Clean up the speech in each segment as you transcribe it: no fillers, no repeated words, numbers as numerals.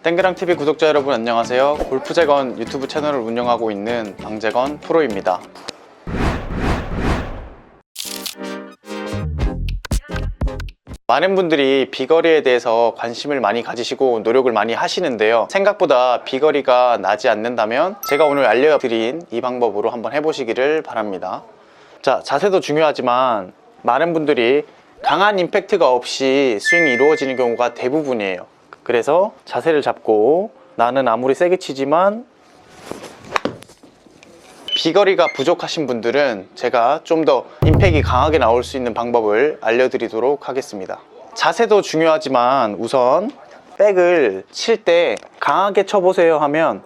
땡그랑TV 구독자 여러분 안녕하세요. 골프재건 유튜브 채널을 운영하고 있는 방재건 프로입니다. 많은 분들이 비거리에 대해서 관심을 많이 가지시고 노력을 많이 하시는데요, 생각보다 비거리가 나지 않는다면 제가 오늘 알려드린 이 방법으로 한번 해보시기를 바랍니다. 자, 자세도 중요하지만 많은 분들이 강한 임팩트가 없이 스윙이 이루어지는 경우가 대부분이에요. 그래서 자세를 잡고 나는 아무리 세게 치지만 비거리가 부족하신 분들은 제가 좀 더 임팩이 강하게 나올 수 있는 방법을 알려드리도록 하겠습니다. 자세도 중요하지만 우선 백을 칠 때 강하게 쳐보세요 하면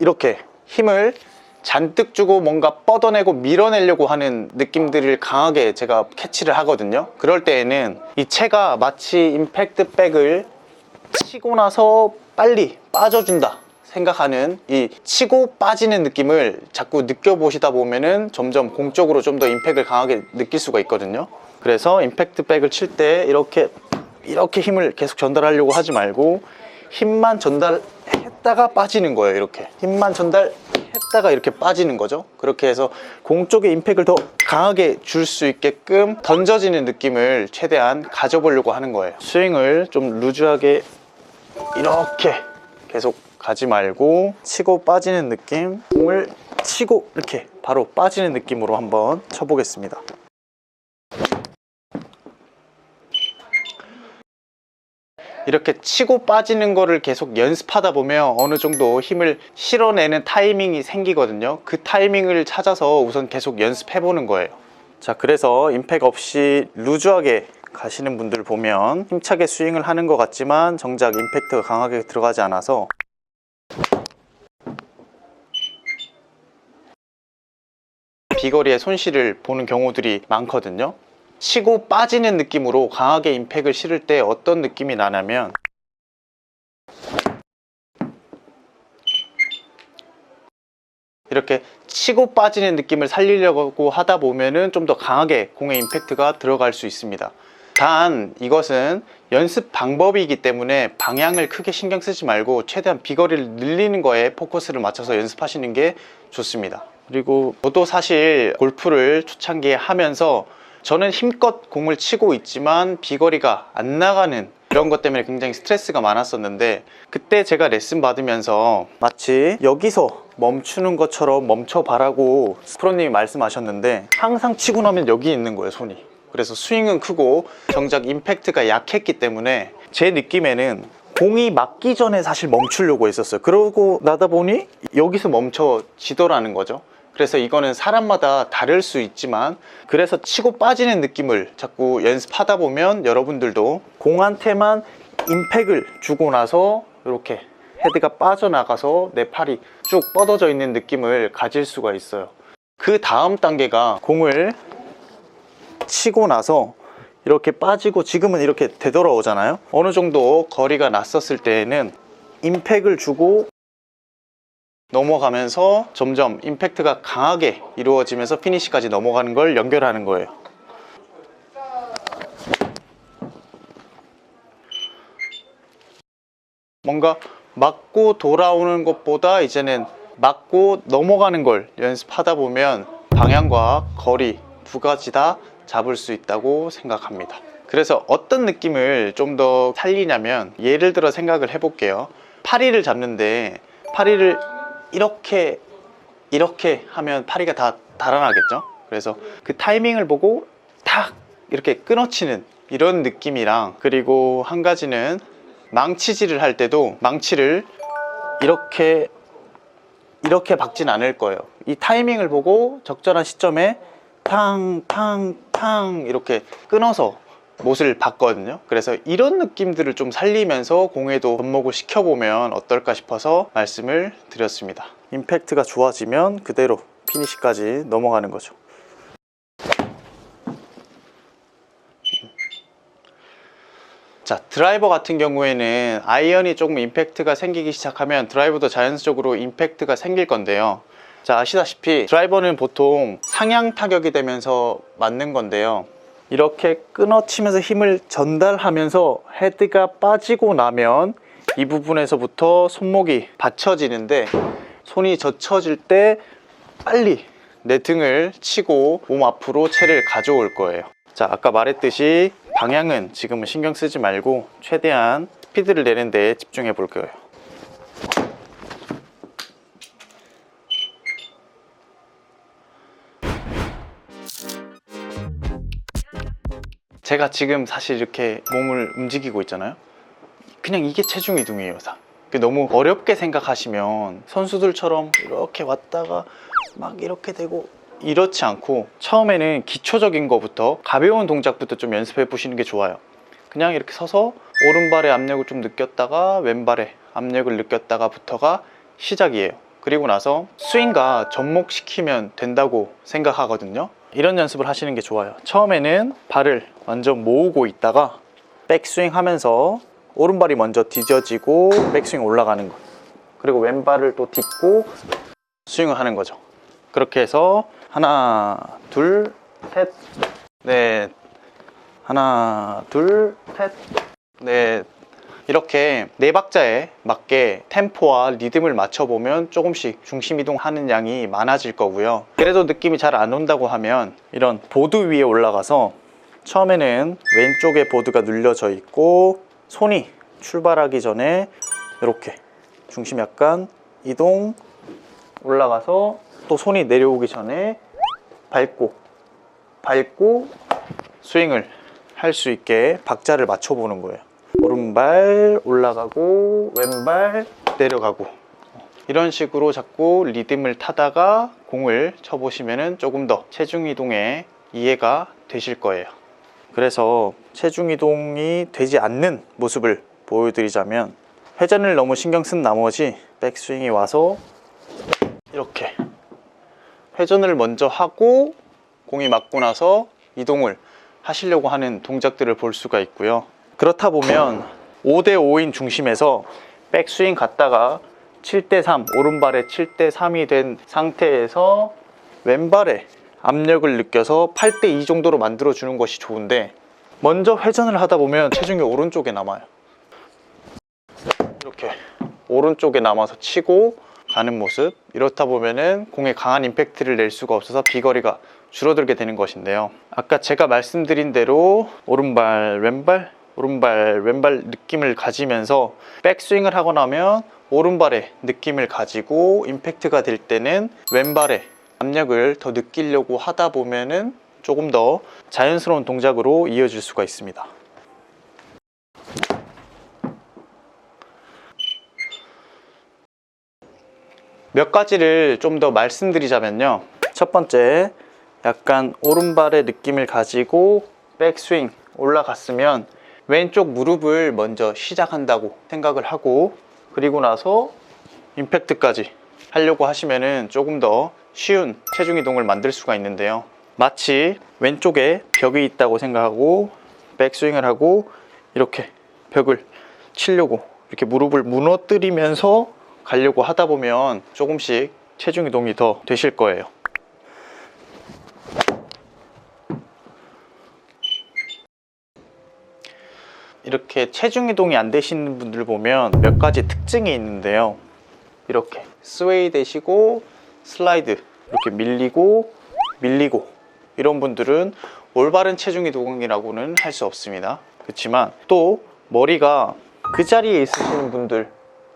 이렇게 힘을 잔뜩 주고 뭔가 뻗어내고 밀어내려고 하는 느낌들을 강하게 제가 캐치를 하거든요. 그럴 때에는 이 채가 마치 임팩트 백을 치고 나서 빨리 빠져준다 생각하는 이 치고 빠지는 느낌을 자꾸 느껴보시다 보면은 점점 공 쪽으로 좀 더 임팩트를 강하게 느낄 수가 있거든요. 그래서 임팩트 백을 칠 때 이렇게 힘을 계속 전달하려고 하지 말고 힘만 전달했다가 빠지는 거예요. 이렇게 힘만 전달했다가 이렇게 빠지는 거죠. 그렇게 해서 공 쪽에 임팩트를 더 강하게 줄 수 있게끔 던져지는 느낌을 최대한 가져보려고 하는 거예요. 스윙을 좀 루즈하게 이렇게 계속 가지 말고 치고 빠지는 느낌, 공을 치고 이렇게 바로 빠지는 느낌으로 한번 쳐보겠습니다. 이렇게 치고 빠지는 거를 계속 연습하다 보면 어느 정도 힘을 실어내는 타이밍이 생기거든요. 그 타이밍을 찾아서 우선 계속 연습해 보는 거예요. 자, 그래서 임팩 없이 루즈하게 가시는 분들 보면 힘차게 스윙을 하는 것 같지만 정작 임팩트가 강하게 들어가지 않아서 비거리의 손실을 보는 경우들이 많거든요. 치고 빠지는 느낌으로 강하게 임팩을 실을 때 어떤 느낌이 나냐면 이렇게 치고 빠지는 느낌을 살리려고 하다 보면은 좀 더 강하게 공의 임팩트가 들어갈 수 있습니다. 단 이것은 연습 방법이기 때문에 방향을 크게 신경 쓰지 말고 최대한 비거리를 늘리는 거에 포커스를 맞춰서 연습하시는 게 좋습니다. 그리고 저도 사실 골프를 초창기에 하면서 저는 힘껏 공을 치고 있지만 비거리가 안 나가는 그런 것 때문에 굉장히 스트레스가 많았었는데, 그때 제가 레슨 받으면서 마치 여기서 멈추는 것처럼 멈춰봐라고 프로님이 말씀하셨는데 항상 치고 나면 여기 있는 거예요, 손이. 그래서 스윙은 크고 정작 임팩트가 약했기 때문에 제 느낌에는 공이 맞기 전에 사실 멈추려고 했었어요. 그러고 나다 보니 여기서 멈춰지더라는 거죠. 그래서 이거는 사람마다 다를 수 있지만, 그래서 치고 빠지는 느낌을 자꾸 연습하다 보면 여러분들도 공한테만 임팩을 주고 나서 이렇게 헤드가 빠져나가서 내 팔이 쭉 뻗어져 있는 느낌을 가질 수가 있어요. 그 다음 단계가 공을 치고 나서 이렇게 빠지고 지금은 이렇게 되돌아오잖아요. 어느 정도 거리가 났었을 때에는 임팩을 주고 넘어가면서 점점 임팩트가 강하게 이루어지면서 피니시까지 넘어가는 걸 연결하는 거예요. 뭔가 맞고 돌아오는 것보다 이제는 맞고 넘어가는 걸 연습하다 보면 방향과 거리 두 가지 다 잡을 수 있다고 생각합니다. 그래서 어떤 느낌을 좀 더 살리냐면, 예를 들어 생각을 해볼게요. 파리를 잡는데 파리를 이렇게 하면 파리가 다 달아나겠죠. 그래서 그 타이밍을 보고 탁 이렇게 끊어치는 이런 느낌이랑, 그리고 한 가지는 망치질을 할 때도 망치를 이렇게 박진 않을 거예요. 이 타이밍을 보고 적절한 시점에 탕 이렇게 끊어서 못을 봤거든요. 그래서 이런 느낌들을 좀 살리면서 공에도 접목을 시켜보면 어떨까 싶어서 말씀을 드렸습니다. 임팩트가 좋아지면 그대로 피니시까지 넘어가는 거죠. 자, 드라이버 같은 경우에는 아이언이 조금 임팩트가 생기기 시작하면 드라이버도 자연스럽으로 임팩트가 생길 건데요. 자, 아시다시피 드라이버는 보통 상향 타격이 되면서 맞는 건데요, 이렇게 끊어치면서 힘을 전달하면서 헤드가 빠지고 나면 이 부분에서부터 손목이 받쳐지는데, 손이 젖혀질 때 빨리 내 등을 치고 몸 앞으로 채를 가져올 거예요. 자, 아까 말했듯이 방향은 지금은 신경 쓰지 말고 최대한 스피드를 내는 데 집중해 볼 거예요. 제가 지금 사실 이렇게 몸을 움직이고 있잖아요. 그냥 이게 체중 이동이에요. 너무 어렵게 생각하시면 선수들처럼 이렇게 왔다가 막 이렇게 되고 이렇지 않고, 처음에는 기초적인 것부터, 가벼운 동작부터 좀 연습해 보시는 게 좋아요. 그냥 이렇게 서서 오른발의 압력을 좀 느꼈다가 왼발의 압력을 느꼈다가 부터가 시작이에요. 그리고 나서 스윙과 접목시키면 된다고 생각하거든요. 이런 연습을 하시는 게 좋아요. 처음에는 발을 완전 모으고 있다가 백스윙 하면서 오른발이 먼저 뒤져지고 백스윙 올라가는 거, 그리고 왼발을 또 딛고 스윙을 하는 거죠. 그렇게 해서 하나, 둘, 셋, 넷, 하나, 둘, 셋, 넷, 이렇게 네 박자에 맞게 템포와 리듬을 맞춰보면 조금씩 중심 이동하는 양이 많아질 거고요. 그래도 느낌이 잘 안 온다고 하면 이런 보드 위에 올라가서, 처음에는 왼쪽에 보드가 눌려져 있고 손이 출발하기 전에 이렇게 중심 약간 이동, 올라가서 또 손이 내려오기 전에 밟고 스윙을 할 수 있게 박자를 맞춰보는 거예요. 오른발 올라가고 왼발 내려가고, 이런 식으로 자꾸 리듬을 타다가 공을 쳐보시면 조금 더 체중 이동에 이해가 되실 거예요. 그래서 체중 이동이 되지 않는 모습을 보여드리자면, 회전을 너무 신경 쓴 나머지 백스윙이 와서 이렇게 회전을 먼저 하고 공이 맞고 나서 이동을 하시려고 하는 동작들을 볼 수가 있고요. 그렇다 보면 5대5인 중심에서 백스윙 갔다가 7대3, 오른발에 7대3이 된 상태에서 왼발에 압력을 느껴서 8대2 정도로 만들어 주는 것이 좋은데, 먼저 회전을 하다 보면 체중이 오른쪽에 남아요. 이렇게 오른쪽에 남아서 치고 가는 모습, 이렇다 보면은 공에 강한 임팩트를 낼 수가 없어서 비거리가 줄어들게 되는 것인데요. 아까 제가 말씀드린 대로 오른발 왼발 오른발 왼발 느낌을 가지면서 백스윙을 하고 나면 오른발에 느낌을 가지고, 임팩트가 될 때는 왼발에 압력을 더 느끼려고 하다 보면은 조금 더 자연스러운 동작으로 이어질 수가 있습니다. 몇 가지를 좀 더 말씀드리자면요. 첫 번째, 약간 오른발의 느낌을 가지고 백스윙 올라갔으면 왼쪽 무릎을 먼저 시작한다고 생각을 하고, 그리고 나서 임팩트까지 하려고 하시면은 조금 더 쉬운 체중 이동을 만들 수가 있는데요. 마치 왼쪽에 벽이 있다고 생각하고 백스윙을 하고 이렇게 벽을 치려고 이렇게 무릎을 무너뜨리면서 가려고 하다 보면 조금씩 체중 이동이 더 되실 거예요. 이렇게 체중 이동이 안 되시는 분들 보면 몇 가지 특징이 있는데요. 이렇게 스웨이 되시고 슬라이드, 이렇게 밀리고 이런 분들은 올바른 체중 이동이라고는 할 수 없습니다. 그렇지만 또 머리가 그 자리에 있으시는 분들,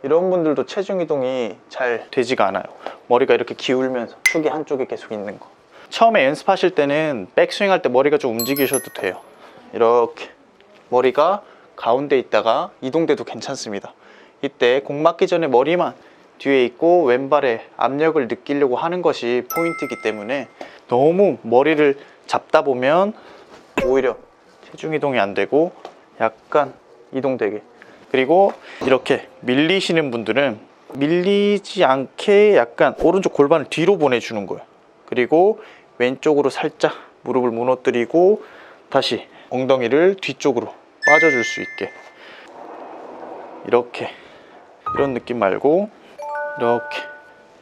이런 분들도 체중 이동이 잘 되지가 않아요. 머리가 이렇게 기울면서 축이 한쪽에 계속 있는 거. 처음에 연습하실 때는 백스윙 할 때 머리가 좀 움직이셔도 돼요. 이렇게 머리가 가운데 있다가 이동돼도 괜찮습니다. 이때 공 맞기 전에 머리만 뒤에 있고 왼발에 압력을 느끼려고 하는 것이 포인트이기 때문에, 너무 머리를 잡다 보면 오히려 체중 이동이 안 되고 약간 이동되게, 그리고 이렇게 밀리시는 분들은 밀리지 않게 약간 오른쪽 골반을 뒤로 보내주는 거예요. 그리고 왼쪽으로 살짝 무릎을 무너뜨리고 다시 엉덩이를 뒤쪽으로 빠져줄 수 있게, 이렇게, 이런 느낌 말고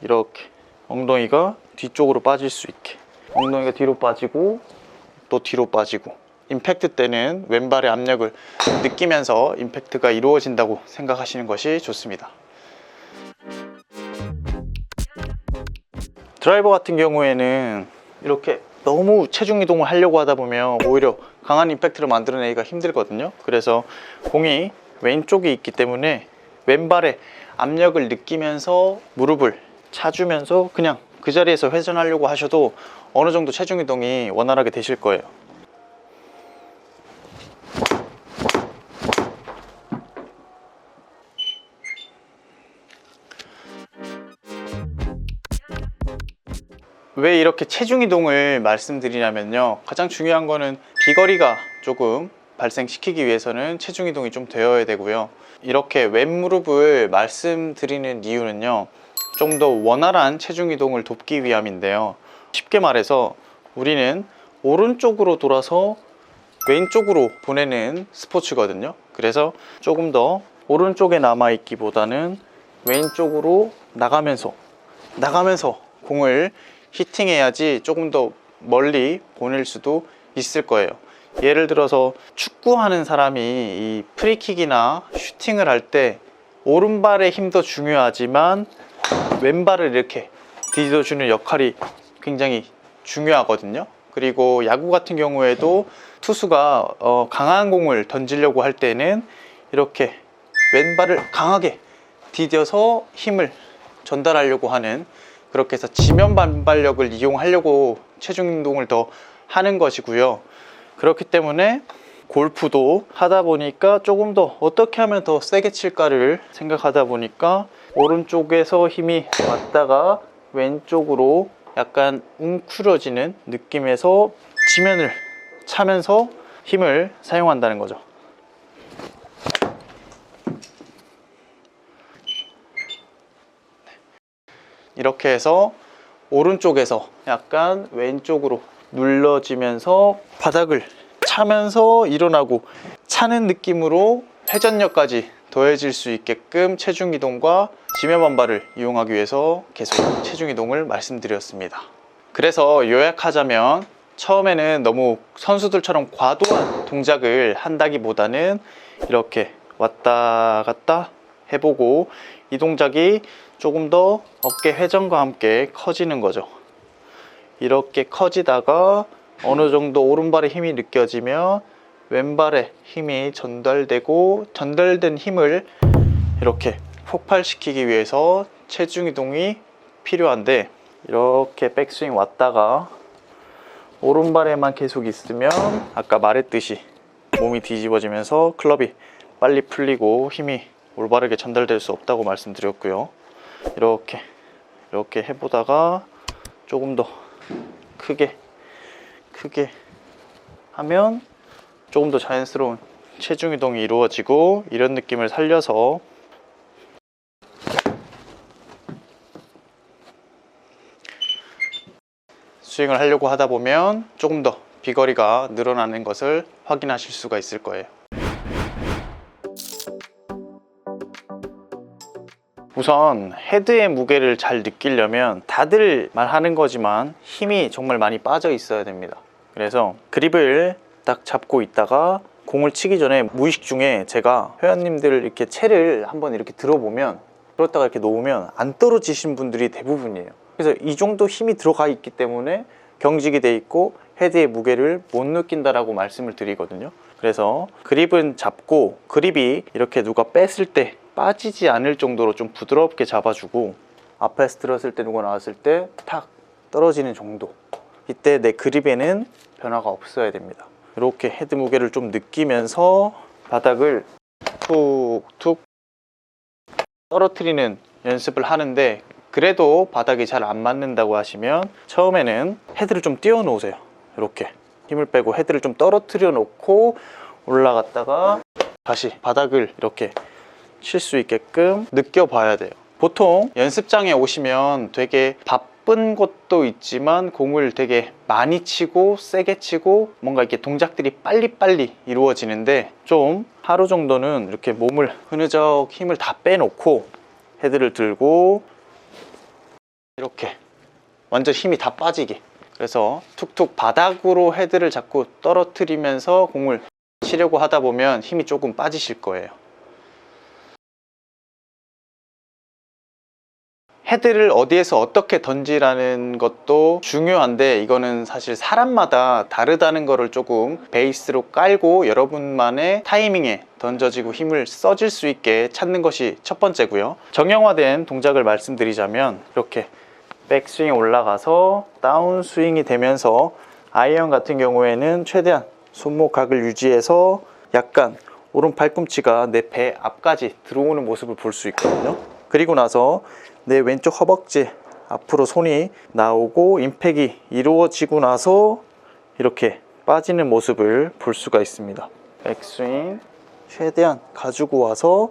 이렇게 엉덩이가 뒤쪽으로 빠질 수 있게, 엉덩이가 뒤로 빠지고 또 뒤로 빠지고, 임팩트 때는 왼발의 압력을 느끼면서 임팩트가 이루어진다고 생각하시는 것이 좋습니다. 드라이버 같은 경우에는 이렇게 너무 체중 이동을 하려고 하다 보면 오히려 강한 임팩트를 만들어내기가 힘들거든요. 그래서 공이 왼쪽에 있기 때문에 왼발의 압력을 느끼면서 무릎을 차주면서 그냥 그 자리에서 회전하려고 하셔도 어느 정도 체중 이동이 원활하게 되실 거예요. 왜 이렇게 체중 이동을 말씀드리냐면요, 가장 중요한 거는 비거리가 조금 발생시키기 위해서는 체중 이동이 좀 되어야 되고요. 이렇게 왼무릎을 말씀드리는 이유는요, 좀 더 원활한 체중 이동을 돕기 위함인데요, 쉽게 말해서 우리는 오른쪽으로 돌아서 왼쪽으로 보내는 스포츠거든요. 그래서 조금 더 오른쪽에 남아 있기보다는 왼쪽으로 나가면서 공을 히팅해야지 조금 더 멀리 보낼 수도 있을 거예요. 예를 들어서 축구하는 사람이 이 프리킥이나 슈팅을 할 때 오른발의 힘도 중요하지만 왼발을 이렇게 디뎌주는 역할이 굉장히 중요하거든요. 그리고 야구 같은 경우에도 투수가 강한 공을 던지려고 할 때는 이렇게 왼발을 강하게 디뎌서 힘을 전달하려고 하는, 그렇게 해서 지면 반발력을 이용하려고 체중 운동을 더 하는 것이고요. 그렇기 때문에 골프도 하다 보니까 조금 더 어떻게 하면 더 세게 칠까를 생각하다 보니까 오른쪽에서 힘이 왔다가 왼쪽으로 약간 웅크려지는 느낌에서 지면을 차면서 힘을 사용한다는 거죠. 이렇게 해서 오른쪽에서 약간 왼쪽으로 눌러지면서 바닥을 차면서 일어나고, 차는 느낌으로 회전력까지 더해질 수 있게끔 체중 이동과 지면 반발을 이용하기 위해서 계속 체중 이동을 말씀드렸습니다. 그래서 요약하자면, 처음에는 너무 선수들처럼 과도한 동작을 한다기보다는 이렇게 왔다 갔다 해보고, 이 동작이 조금 더 어깨 회전과 함께 커지는 거죠. 이렇게 커지다가 어느 정도 오른발의 힘이 느껴지면 왼발의 힘이 전달되고, 전달된 힘을 이렇게 폭발시키기 위해서 체중 이동이 필요한데, 이렇게 백스윙 왔다가 오른발에만 계속 있으면 아까 말했듯이 몸이 뒤집어지면서 클럽이 빨리 풀리고 힘이 올바르게 전달될 수 없다고 말씀드렸고요. 이렇게 해보다가 조금 더 크게 하면 조금 더 자연스러운 체중 이동이 이루어지고, 이런 느낌을 살려서 스윙을 하려고 하다 보면 조금 더 비거리가 늘어나는 것을 확인하실 수가 있을 거예요. 우선 헤드의 무게를 잘 느끼려면 다들 말하는 거지만 힘이 정말 많이 빠져 있어야 됩니다. 그래서 그립을 딱 잡고 있다가 공을 치기 전에 무의식 중에 제가 회원님들 이렇게 채를 한번 이렇게 들어보면, 그렇다가 이렇게 놓으면 안 떨어지신 분들이 대부분이에요. 그래서 이 정도 힘이 들어가 있기 때문에 경직이 돼 있고 헤드의 무게를 못 느낀다라고 말씀을 드리거든요. 그래서 그립은 잡고, 그립이 이렇게 누가 뺐을 때 빠지지 않을 정도로 좀 부드럽게 잡아주고, 앞에서 들었을 때 누가 나왔을 때 탁 떨어지는 정도, 이때 내 그립에는 변화가 없어야 됩니다. 이렇게 헤드 무게를 좀 느끼면서 바닥을 툭툭 떨어뜨리는 연습을 하는데, 그래도 바닥이 잘 안 맞는다고 하시면 처음에는 헤드를 좀 띄워 놓으세요. 이렇게 힘을 빼고 헤드를 좀 떨어뜨려 놓고 올라갔다가 다시 바닥을 이렇게 칠 수 있게끔 느껴봐야 돼요. 보통 연습장에 오시면 되게 바쁜 것도 있지만 공을 되게 많이 치고 세게 치고 뭔가 이렇게 동작들이 빨리빨리 이루어지는데, 좀 하루 정도는 이렇게 몸을 흐느적 힘을 다 빼놓고 헤드를 들고 이렇게 완전 힘이 다 빠지게, 그래서 툭툭 바닥으로 헤드를 자꾸 떨어뜨리면서 공을 치려고 하다 보면 힘이 조금 빠지실 거예요. 헤드를 어디에서 어떻게 던지라는 것도 중요한데, 이거는 사실 사람마다 다르다는 거를 조금 베이스로 깔고 여러분만의 타이밍에 던져지고 힘을 써질 수 있게 찾는 것이 첫 번째고요. 정형화된 동작을 말씀드리자면, 이렇게 백스윙이 올라가서 다운스윙이 되면서 아이언 같은 경우에는 최대한 손목각을 유지해서 약간 오른 팔꿈치가 내 배 앞까지 들어오는 모습을 볼 수 있거든요. 그리고 나서 내 왼쪽 허벅지 앞으로 손이 나오고 임팩이 이루어지고 나서 이렇게 빠지는 모습을 볼 수가 있습니다. 백스윙 최대한 가지고 와서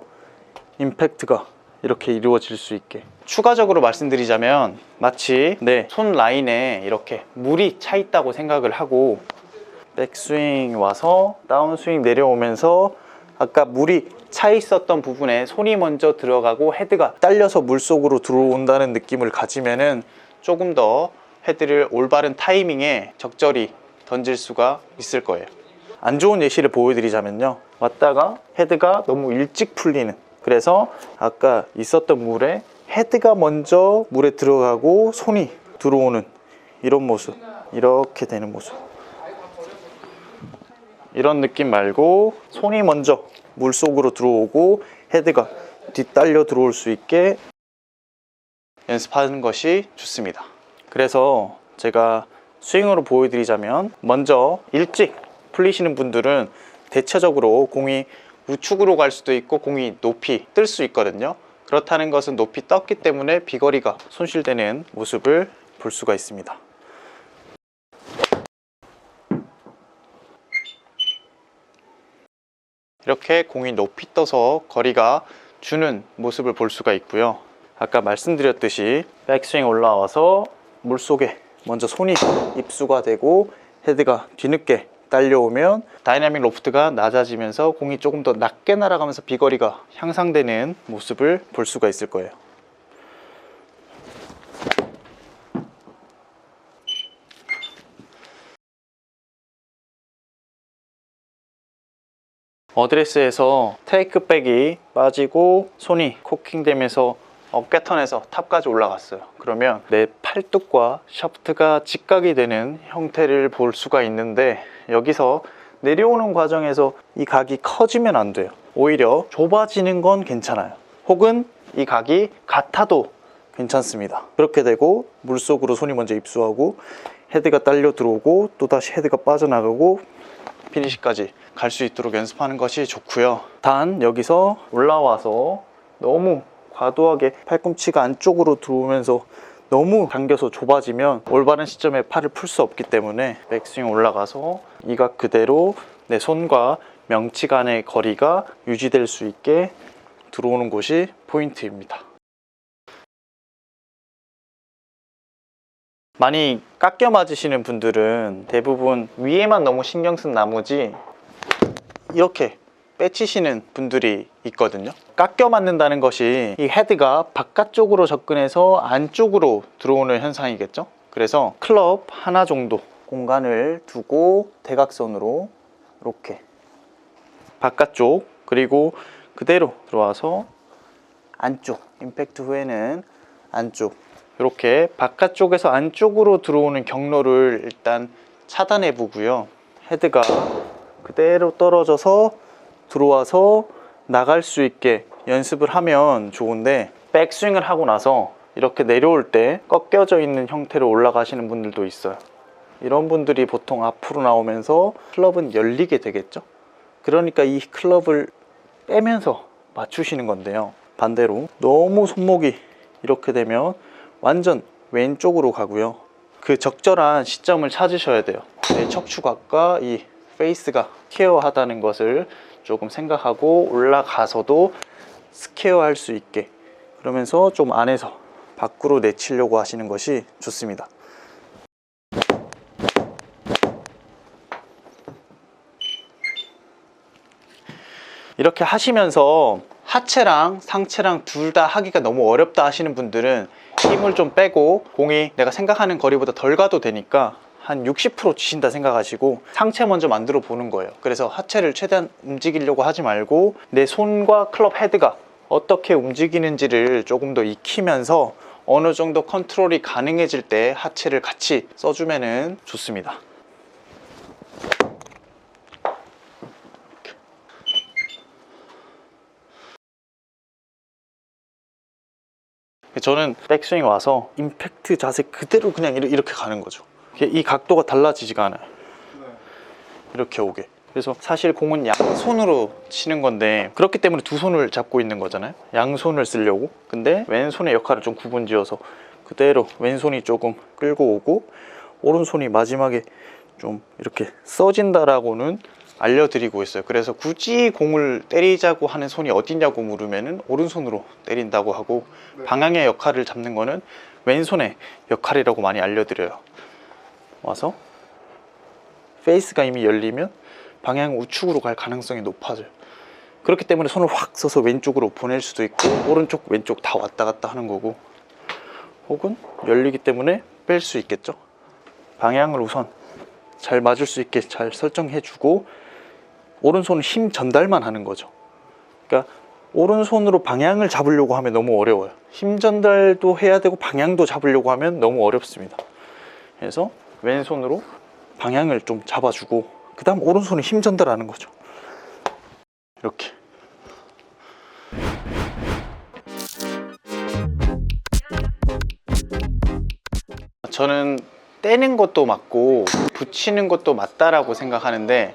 임팩트가 이렇게 이루어질 수 있게. 추가적으로 말씀드리자면, 마치 내 손 라인에 이렇게 물이 차 있다고 생각을 하고 백스윙 와서 다운스윙 내려오면서 아까 물이 차 있었던 부분에 손이 먼저 들어가고 헤드가 딸려서 물속으로 들어온다는 느낌을 가지면은 조금 더 헤드를 올바른 타이밍에 적절히 던질 수가 있을 거예요. 안 좋은 예시를 보여드리자면요, 왔다가 헤드가 너무 일찍 풀리는, 그래서 아까 있었던 물에 헤드가 먼저 물에 들어가고 손이 들어오는 이런 모습, 이렇게 되는 모습, 이런 느낌 말고 손이 먼저 물속으로 들어오고 헤드가 뒷달려 들어올 수 있게 연습하는 것이 좋습니다. 그래서 제가 스윙으로 보여드리자면, 먼저 일찍 풀리시는 분들은 대체적으로 공이 우측으로 갈 수도 있고 공이 높이 뜰 수 있거든요. 그렇다는 것은 높이 떴기 때문에 비거리가 손실되는 모습을 볼 수가 있습니다. 이렇게 공이 높이 떠서 거리가 주는 모습을 볼 수가 있고요. 아까 말씀드렸듯이 백스윙 올라와서 물속에 먼저 손이 입수가 되고 헤드가 뒤늦게 딸려오면 다이나믹 로프트가 낮아지면서 공이 조금 더 낮게 날아가면서 비거리가 향상되는 모습을 볼 수가 있을 거예요. 어드레스에서 테이크백이 빠지고 손이 코킹되면서 어깨턴에서 탑까지 올라갔어요. 그러면 내 팔뚝과 샤프트가 직각이 되는 형태를 볼 수가 있는데, 여기서 내려오는 과정에서 이 각이 커지면 안 돼요. 오히려 좁아지는 건 괜찮아요. 혹은 이 각이 같아도 괜찮습니다. 그렇게 되고 물속으로 손이 먼저 입수하고 헤드가 딸려 들어오고 또다시 헤드가 빠져나가고 피니시까지 갈 수 있도록 연습하는 것이 좋고요. 단 여기서 올라와서 너무 과도하게 팔꿈치가 안쪽으로 들어오면서 너무 당겨서 좁아지면 올바른 시점에 팔을 풀 수 없기 때문에 백스윙 올라가서 이 각 그대로 내 손과 명치 간의 거리가 유지될 수 있게 들어오는 곳이 포인트입니다. 많이 깎여 맞으시는 분들은 대부분 위에만 너무 신경 쓴 나머지 이렇게 빼치시는 분들이 있거든요. 깎여 맞는다는 것이 이 헤드가 바깥쪽으로 접근해서 안쪽으로 들어오는 현상이겠죠. 그래서 클럽 하나 정도 공간을 두고 대각선으로 이렇게 바깥쪽, 그리고 그대로 들어와서 안쪽, 임팩트 후에는 안쪽, 이렇게 바깥쪽에서 안쪽으로 들어오는 경로를 일단 차단해 보고요. 헤드가 그대로 떨어져서 들어와서 나갈 수 있게 연습을 하면 좋은데, 백스윙을 하고 나서 이렇게 내려올 때 꺾여져 있는 형태로 올라가시는 분들도 있어요. 이런 분들이 보통 앞으로 나오면서 클럽은 열리게 되겠죠. 그러니까 이 클럽을 빼면서 맞추시는 건데요. 반대로 너무 손목이 이렇게 되면 완전 왼쪽으로 가고요. 그 적절한 시점을 찾으셔야 돼요. 내 척추각과 이 페이스가 스퀘어하다는 것을 조금 생각하고 올라가서도 스퀘어할 수 있게, 그러면서 좀 안에서 밖으로 내치려고 하시는 것이 좋습니다. 이렇게 하시면서 하체랑 상체랑 둘 다 하기가 너무 어렵다 하시는 분들은 힘을 좀 빼고 공이 내가 생각하는 거리보다 덜 가도 되니까 한 60% 치신다 생각하시고 상체 먼저 만들어 보는 거예요. 그래서 하체를 최대한 움직이려고 하지 말고 내 손과 클럽 헤드가 어떻게 움직이는지를 조금 더 익히면서 어느 정도 컨트롤이 가능해질 때 하체를 같이 써주면 좋습니다. 저는 백스윙 와서 임팩트 자세 그대로 그냥 이렇게 가는 거죠. 이 각도가 달라지지가 않아요. 이렇게 오게. 그래서 사실 공은 양손으로 치는 건데 그렇기 때문에 두 손을 잡고 있는 거잖아요. 양손을 쓰려고. 근데 왼손의 역할을 좀 구분지어서 그대로 왼손이 조금 끌고 오고 오른손이 마지막에 좀 이렇게 써진다라고는 알려드리고 있어요. 그래서 굳이 공을 때리자고 하는 손이 어디냐고 물으면은 오른손으로 때린다고 하고, 방향의 역할을 잡는 거는 왼손의 역할이라고 많이 알려드려요. 와서 페이스가 이미 열리면 방향 우측으로 갈 가능성이 높아져요. 그렇기 때문에 손을 확 써서 왼쪽으로 보낼 수도 있고 오른쪽 왼쪽 다 왔다 갔다 하는 거고, 혹은 열리기 때문에 뺄 수 있겠죠. 방향을 우선 잘 맞을 수 있게 잘 설정해 주고 오른손은 힘 전달만 하는 거죠. 그러니까 오른손으로 방향을 잡으려고 하면 너무 어려워요. 힘 전달도 해야 되고 방향도 잡으려고 하면 너무 어렵습니다. 그래서 왼손으로 방향을 좀 잡아주고 그 다음 오른손에 힘 전달하는 거죠. 이렇게. 저는 떼는 것도 맞고 붙이는 것도 맞다라고 생각하는데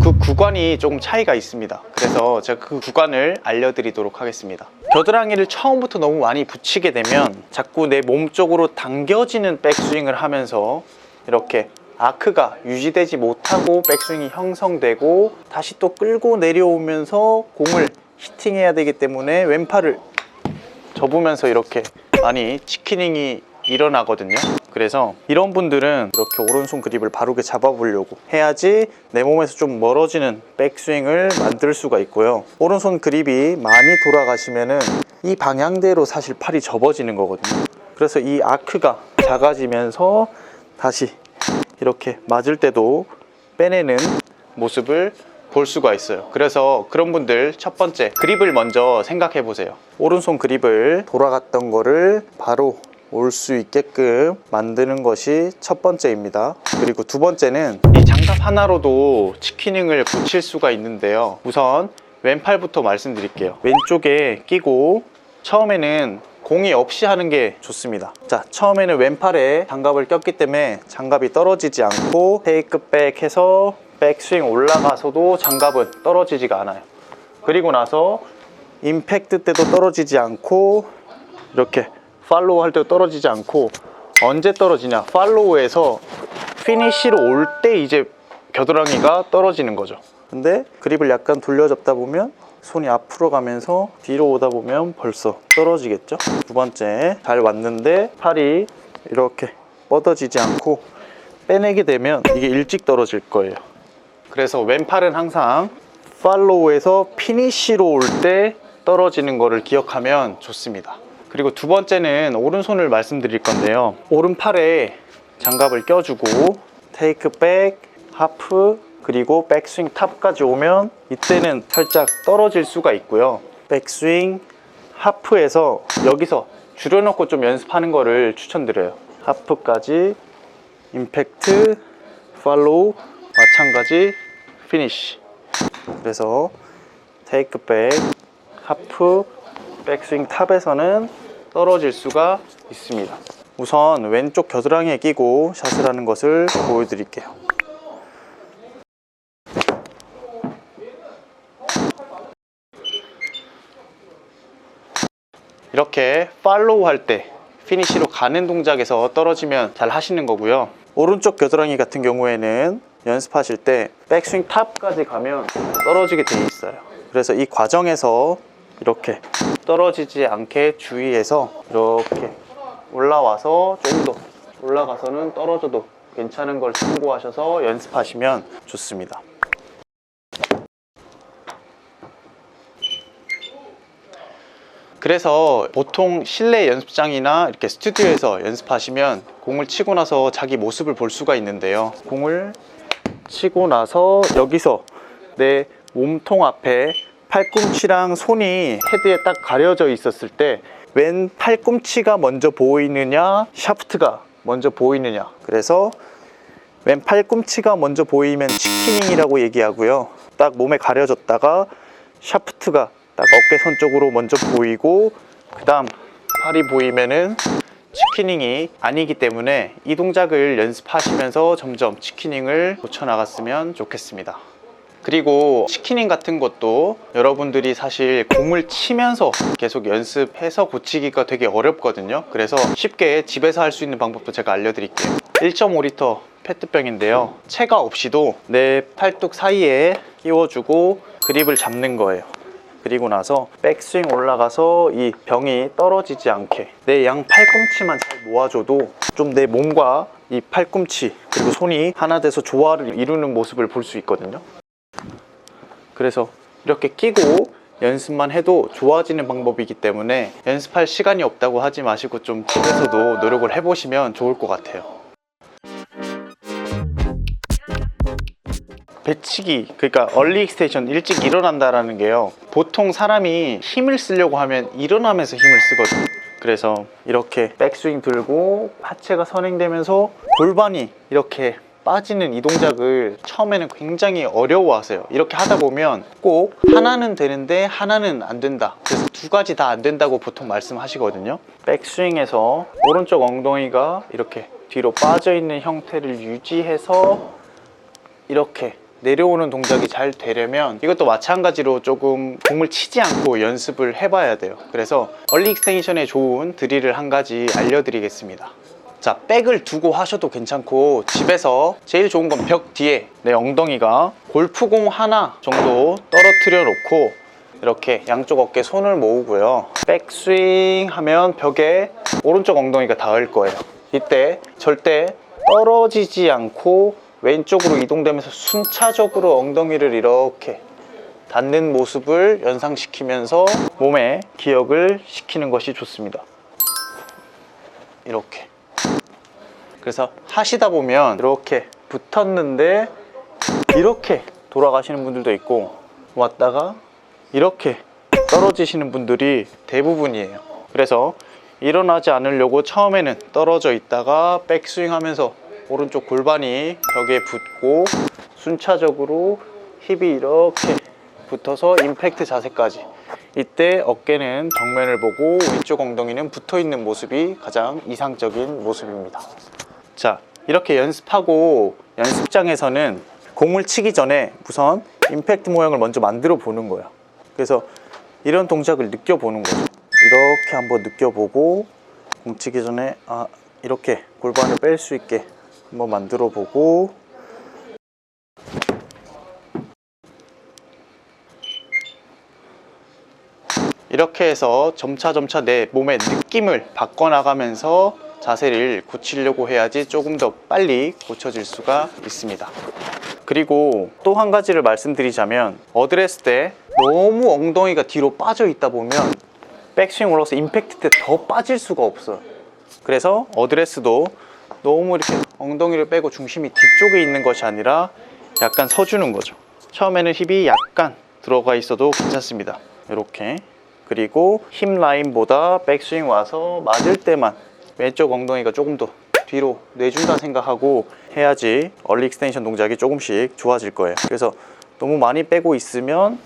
그 구간이 조금 차이가 있습니다. 그래서 제가 그 구간을 알려드리도록 하겠습니다. 겨드랑이를 처음부터 너무 많이 붙이게 되면 자꾸 내 몸 쪽으로 당겨지는 백스윙을 하면서 이렇게 아크가 유지되지 못하고 백스윙이 형성되고 다시 또 끌고 내려오면서 공을 히팅해야 되기 때문에 왼팔을 접으면서 이렇게 많이 치키닝이 일어나거든요. 그래서 이런 분들은 이렇게 오른손 그립을 바르게 잡아보려고 해야지 내 몸에서 좀 멀어지는 백스윙을 만들 수가 있고요. 오른손 그립이 많이 돌아가시면은 이 방향대로 사실 팔이 접어지는 거거든요. 그래서 이 아크가 작아지면서 다시 이렇게 맞을 때도 빼내는 모습을 볼 수가 있어요. 그래서 그런 분들 첫 번째 그립을 먼저 생각해 보세요. 오른손 그립을 돌아갔던 거를 바로 올 수 있게끔 만드는 것이 첫 번째입니다. 그리고 두 번째는 이 장갑 하나로도 치키닝을 붙일 수가 있는데요. 우선 왼팔부터 말씀드릴게요. 왼쪽에 끼고 처음에는 공이 없이 하는 게 좋습니다. 자, 처음에는 왼팔에 장갑을 꼈기 때문에 장갑이 떨어지지 않고 테이크백 해서 백스윙 올라가서도 장갑은 떨어지지가 않아요. 그리고 나서 임팩트 때도 떨어지지 않고 이렇게 팔로우 할 때도 떨어지지 않고, 언제 떨어지냐, 팔로우에서 피니쉬로 올 때 이제 겨드랑이가 떨어지는 거죠. 근데 그립을 약간 돌려잡다 보면 손이 앞으로 가면서 뒤로 오다 보면 벌써 떨어지겠죠. 두 번째, 잘 왔는데 팔이 이렇게 뻗어지지 않고 빼내게 되면 이게 일찍 떨어질 거예요. 그래서 왼팔은 항상 팔로우에서 피니쉬로 올 때 떨어지는 거를 기억하면 좋습니다. 그리고 두 번째는 오른손을 말씀드릴 건데요. 오른팔에 장갑을 껴주고 테이크백, 하프, 그리고 백스윙 탑까지 오면 이때는 살짝 떨어질 수가 있고요. 백스윙, 하프에서 여기서 줄여놓고 좀 연습하는 거를 추천드려요. 하프까지, 임팩트, 팔로우, 마찬가지, 피니쉬. 그래서 테이크백, 하프, 백스윙 탑에서는 떨어질 수가 있습니다. 우선 왼쪽 겨드랑이에 끼고 샷을 하는 것을 보여드릴게요. 이렇게 팔로우 할 때 피니쉬로 가는 동작에서 떨어지면 잘 하시는 거고요. 오른쪽 겨드랑이 같은 경우에는 연습하실 때 백스윙 탑까지 가면 떨어지게 돼 있어요. 그래서 이 과정에서 이렇게 떨어지지 않게 주의해서 이렇게 올라와서 좀 더 올라가서는 떨어져도 괜찮은 걸 참고하셔서 연습하시면 좋습니다. 그래서 보통 실내 연습장이나 이렇게 스튜디오에서 연습하시면 공을 치고 나서 자기 모습을 볼 수가 있는데요. 공을 치고 나서 여기서 내 몸통 앞에 팔꿈치랑 손이 헤드에 딱 가려져 있었을 때 왼 팔꿈치가 먼저 보이느냐 샤프트가 먼저 보이느냐, 그래서 왼 팔꿈치가 먼저 보이면 치키닝이라고 얘기하고요. 딱 몸에 가려졌다가 샤프트가 딱 어깨선 쪽으로 먼저 보이고 그 다음 팔이 보이면은 치키닝이 아니기 때문에 이 동작을 연습하시면서 점점 치키닝을 고쳐나갔으면 좋겠습니다. 그리고 치키닝 같은 것도 여러분들이 사실 공을 치면서 계속 연습해서 고치기가 되게 어렵거든요. 그래서 쉽게 집에서 할 수 있는 방법도 제가 알려드릴게요. 1.5리터 페트병인데요, 체가 없이도 내 팔뚝 사이에 끼워주고 그립을 잡는 거예요. 그리고 나서 백스윙 올라가서 이 병이 떨어지지 않게 내 양 팔꿈치만 잘 모아줘도 좀 내 몸과 이 팔꿈치 그리고 손이 하나 돼서 조화를 이루는 모습을 볼 수 있거든요. 그래서 이렇게 끼고 연습만 해도 좋아지는 방법이기 때문에 연습할 시간이 없다고 하지 마시고 좀 집에서도 노력을 해보시면 좋을 것 같아요. 배치기, 그러니까 얼리 익스텐션, 일찍 일어난다라는 게요, 보통 사람이 힘을 쓰려고 하면 일어나면서 힘을 쓰거든요. 그래서 이렇게 백스윙 들고 하체가 선행되면서 골반이 이렇게 빠지는 이 동작을 처음에는 굉장히 어려워하세요. 이렇게 하다 보면 꼭 하나는 되는데 하나는 안 된다, 그래서 두 가지 다 안 된다고 보통 말씀하시거든요. 백스윙에서 오른쪽 엉덩이가 이렇게 뒤로 빠져 있는 형태를 유지해서 이렇게 내려오는 동작이 잘 되려면 이것도 마찬가지로 조금 공을 치지 않고 연습을 해봐야 돼요. 그래서 얼리 익스텐션에 좋은 드릴을 한 가지 알려드리겠습니다. 자, 백을 두고 하셔도 괜찮고 집에서 제일 좋은 건 벽 뒤에 내 엉덩이가 골프공 하나 정도 떨어뜨려 놓고 이렇게 양쪽 어깨 손을 모으고요, 백스윙 하면 벽에 오른쪽 엉덩이가 닿을 거예요. 이때 절대 떨어지지 않고 왼쪽으로 이동되면서 순차적으로 엉덩이를 이렇게 닿는 모습을 연상시키면서 몸에 기억을 시키는 것이 좋습니다. 이렇게. 그래서 하시다 보면 이렇게 붙었는데 이렇게 돌아가시는 분들도 있고 왔다가 이렇게 떨어지시는 분들이 대부분이에요. 그래서 일어나지 않으려고 처음에는 떨어져 있다가 백스윙 하면서 오른쪽 골반이 벽에 붙고 순차적으로 힙이 이렇게 붙어서 임팩트 자세까지, 이때 어깨는 정면을 보고 왼쪽 엉덩이는 붙어 있는 모습이 가장 이상적인 모습입니다. 자, 이렇게 연습하고 연습장에서는 공을 치기 전에 우선 임팩트 모양을 먼저 만들어 보는 거예요. 그래서 이런 동작을 느껴보는 거죠. 이렇게 한번 느껴보고 공 치기 전에 이렇게 골반을 뺄 수 있게 한번 만들어 보고, 이렇게 해서 점차 내 몸의 느낌을 바꿔나가면서 자세를 고치려고 해야지 조금 더 빨리 고쳐질 수가 있습니다. 그리고 또 한 가지를 말씀드리자면, 어드레스 때 너무 엉덩이가 뒤로 빠져 있다 보면 백스윙 올라서 임팩트 때 더 빠질 수가 없어요. 그래서 어드레스도 너무 이렇게 엉덩이를 빼고 중심이 뒤쪽에 있는 것이 아니라 약간 서주는 거죠. 처음에는 힙이 약간 들어가 있어도 괜찮습니다. 이렇게. 그리고 힙 라인보다 백스윙 와서 맞을 때만 왼쪽 엉덩이가 조금 더 뒤로 내준다 생각하고 해야지 얼리 익스텐션 동작이 조금씩 좋아질 거예요. 그래서 너무 많이 빼고 있으면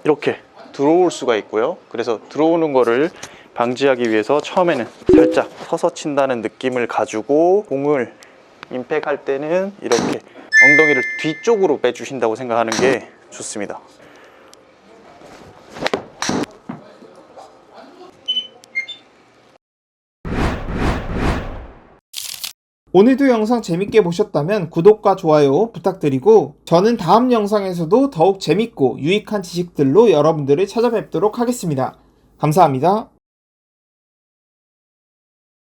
이렇게 들어올 수가 있고요. 그래서 들어오는 거를 방지하기 위해서 처음에는 살짝 서서 친다는 느낌을 가지고 공을 임팩할 때는 이렇게 엉덩이를 뒤쪽으로 빼주신다고 생각하는 게 좋습니다. 오늘도 영상 재밌게 보셨다면 구독과 좋아요 부탁드리고, 저는 다음 영상에서도 더욱 재밌고 유익한 지식들로 여러분들을 찾아뵙도록 하겠습니다. 감사합니다.